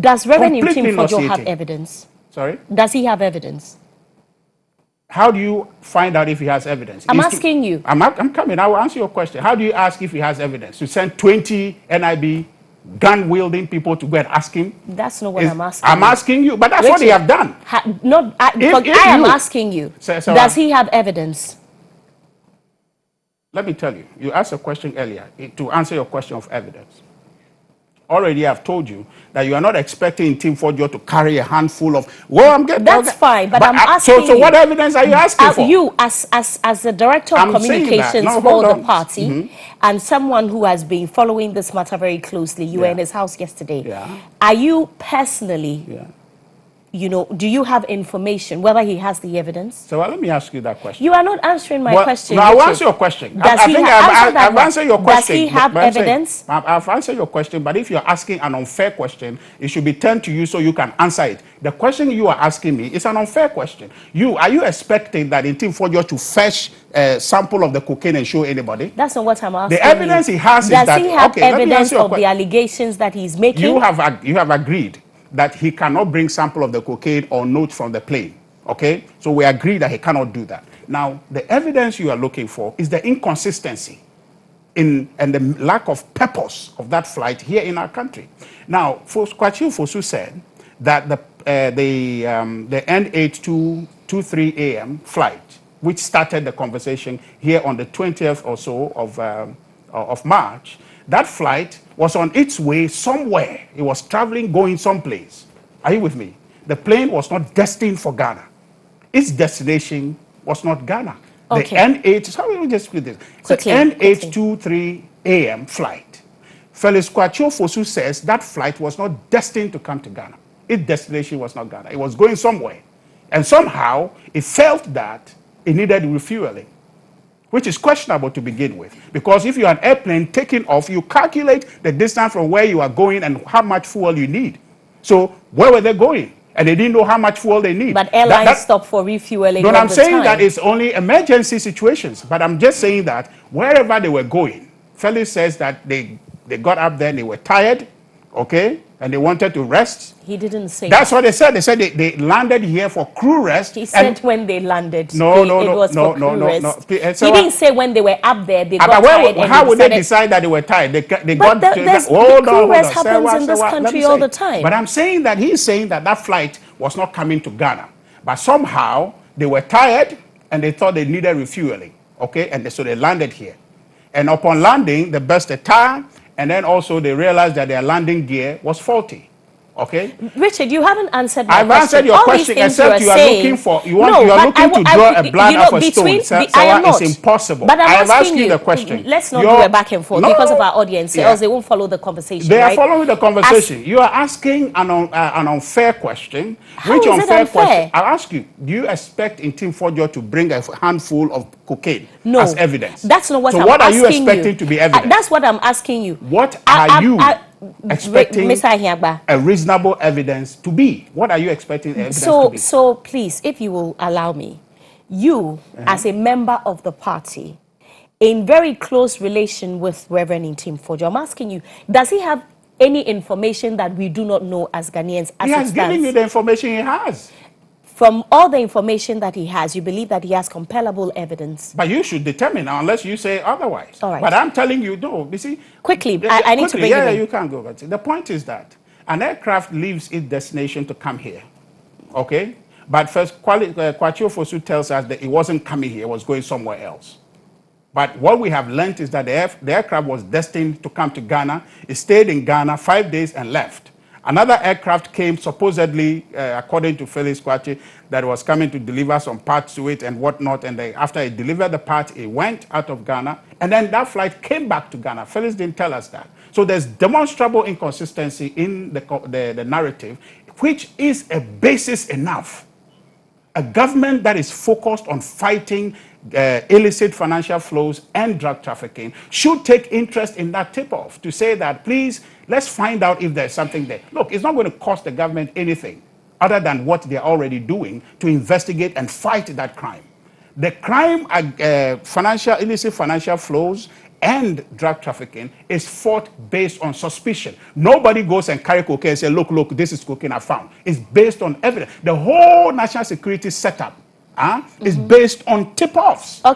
Does Reverend Ntim Fordjour have evidence? Sorry? Does he have evidence? How do you find out if he has evidence? I'm asking you. I'm coming. I will answer your question. How do you ask if he has evidence? To send 20 NIB gun-wielding people to go and ask him? That's not what I'm asking. I'm asking you, but that's Richard, what they have done. I am asking you. Does he have evidence? Let me tell you. You asked a question earlier to answer your question of evidence. Already I've told you that you are not expecting Ntim Fordjour to carry a handful of... Well, I'm getting... That's fine, but I'm asking so what evidence are you asking for? You, as the Director of Communications for the party, and someone who has been following this matter very closely, you were in his house yesterday. Yeah. Are you personally... You know, do you have information whether he has the evidence? So let me ask you that question. You are not answering my question. No, I'll answer your question. I think I've answered your question. Does he have evidence? I've answered your question, but if you're asking an unfair question, it should be turned to you so you can answer it. The question you are asking me is an unfair question. Are you expecting that Ntim Fordjour to fetch a sample of the cocaine and show anybody? That's not what I'm asking. The evidence he has is that... Does he have evidence of the allegations that he's making? You have agreed that he cannot bring sample of the cocaine or note from the plane, okay? So we agree that he cannot do that. Now, the evidence you are looking for is the inconsistency and the lack of purpose of that flight here in our country. Now, Kwachio Fosu said that the N8223 AM flight, which started the conversation here on the 20th or so of March, that flight was on its way somewhere. It was traveling, going someplace. Are you with me? The plane was not destined for Ghana. Its destination was not Ghana. Okay. The N8, sorry, let me just split this. Quickly, the N823 AM flight. Felix Kwachio Fosu says that flight was not destined to come to Ghana. Its destination was not Ghana. It was going somewhere. And somehow, it felt that it needed refueling, which is questionable to begin with. Because if you're an airplane taking off, you calculate the distance from where you are going and how much fuel you need. So where were they going? And they didn't know how much fuel they need. But airlines stop for refueling all the time. I'm saying that it's only emergency situations. But I'm just saying that wherever they were going, Felix says that they got up there and they were tired, okay? And they wanted to rest. He didn't say That's what they said. They said they landed here for crew rest. He said when they landed. No. He didn't say when they were up there, they got tired. How would they decide that they were tired? They got crew rest happens in this country all the time. But I'm saying that he's saying that that flight was not coming to Ghana. But somehow they were tired and they thought they needed refueling. Okay? And so they landed here. And upon landing, they burst a tire. And then also they realized that their landing gear was faulty. Okay? Richard, you haven't answered my question. I've answered your question, except you are looking for, you are looking to draw a blood off a stone. It's impossible. But I have asked you the question. Let's not do a back and forth because of our audience, else they won't follow the conversation. They are following the conversation. You are asking an unfair question. Which unfair question? I'll ask you, do you expect Ntim Fordjour to bring a handful of cocaine as evidence? That's not what I'm asking you. So what are you expecting to be evidence? That's what I'm asking you. What are you expecting a reasonable evidence to be? What are you expecting evidence to be? So please, if you will allow me, you as a member of the party, in very close relation with Reverend Ntim Fordjour, I'm asking you, does he have any information that we do not know as Ghanaians? He has given you the information he has. From all the information that he has, you believe that he has compellable evidence. But you should determine unless you say otherwise. All right. But I'm telling you, no. You see, quickly, I need to bring you in. You can go. But the point is that an aircraft leaves its destination to come here. Okay? But first, Kwachio Fosu tells us that it wasn't coming here, it was going somewhere else. But what we have learned is that the aircraft was destined to come to Ghana. It stayed in Ghana 5 days and left. Another aircraft came, supposedly, according to Felix Kwachio, that was coming to deliver some parts to it and whatnot. And after it delivered the part, it went out of Ghana. And then that flight came back to Ghana. Felix didn't tell us that. So there's demonstrable inconsistency in the narrative, which is a basis enough. A government that is focused on fighting illicit financial flows and drug trafficking should take interest in that tip-off to say that, please, let's find out if there's something there. Look, it's not going to cost the government anything other than what they're already doing to investigate and fight that crime. The crime, illicit financial flows and drug trafficking is fought based on suspicion. Nobody goes and carry cocaine and say, look, this is cocaine I found. It's based on evidence. The whole national security setup is based on tip-offs.